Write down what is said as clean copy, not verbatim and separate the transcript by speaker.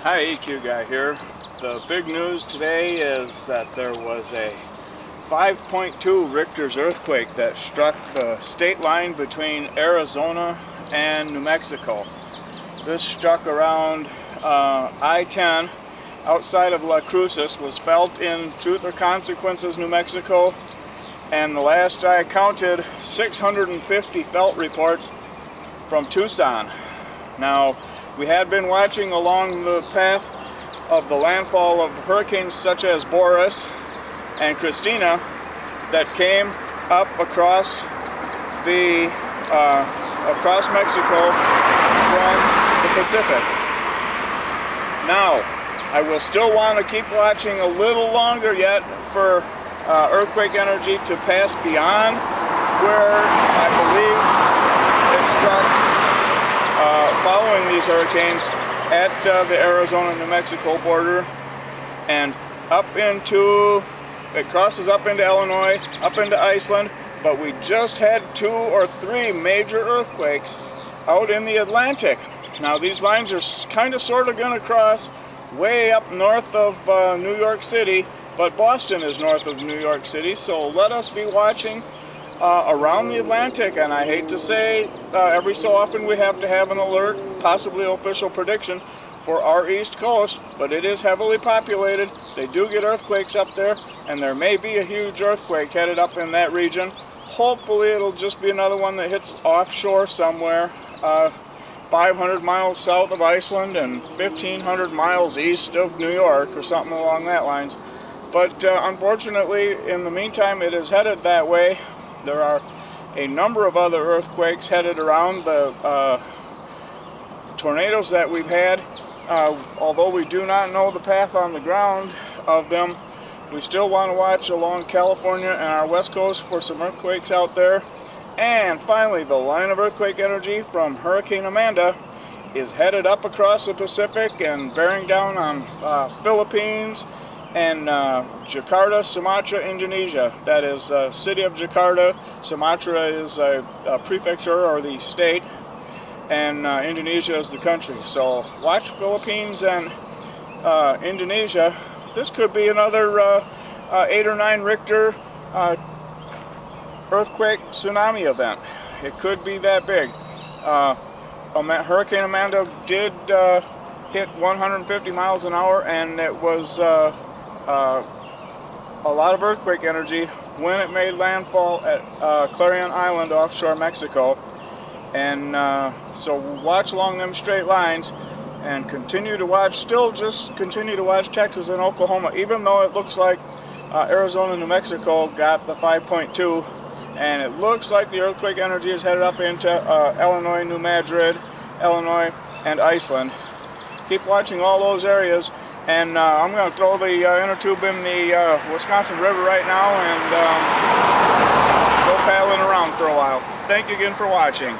Speaker 1: Hi, EQ Guy here. The big news today is that there was a 5.2 Richter's earthquake that struck the state line between Arizona and New Mexico. This struck around I-10 outside of La Cruces, was felt in Truth or Consequences, New Mexico, and the last I counted, 650 felt reports from Tucson. Now, we had been watching along the path of the landfall of hurricanes such as Boris and Christina that came up across Mexico from the Pacific. Now, I will still want to keep watching a little longer yet for earthquake energy to pass beyond where I believe it struck following these hurricanes at the Arizona-New Mexico border, and it crosses up into Illinois, up into Iceland, but we just had 2 or 3 major earthquakes out in the Atlantic. Now these lines are kind of sort of going to cross way up north of New York City, but Boston is north of New York City, so let us be watching around the Atlantic. And I hate to say, every so often we have to have an alert, possibly an official prediction for our East Coast, but it is heavily populated. They do get earthquakes up there, and there may be a huge earthquake headed up in that region. Hopefully it'll just be another one that hits offshore somewhere, 500 miles south of Iceland and 1,500 miles east of New York, or something along that lines. But unfortunately, in the meantime, it is headed that way. There are a number of other earthquakes headed around. The tornadoes that we've had, although we do not know the path on the ground of them, we still want to watch along California and our west coast for some earthquakes out there. And finally, the line of earthquake energy from Hurricane Amanda is headed up across the Pacific and bearing down on Philippines and Jakarta, Sumatra, Indonesia. That is city of Jakarta. Sumatra is a prefecture, or the state, and Indonesia is the country. So watch Philippines and Indonesia. This could be another 8 or 9 Richter earthquake tsunami event. It could be that big. Hurricane Amanda did hit 150 miles an hour, and it was a lot of earthquake energy when it made landfall at Clarion Island offshore Mexico. And so watch along them straight lines and continue to watch Texas and Oklahoma, even though it looks like Arizona and New Mexico got the 5.2, and it looks like the earthquake energy is headed up into Illinois, New Madrid, Illinois, and Iceland. Keep watching all those areas, and I'm going to throw the inner tube in the Wisconsin River right now and go paddling around for a while. Thank you again for watching.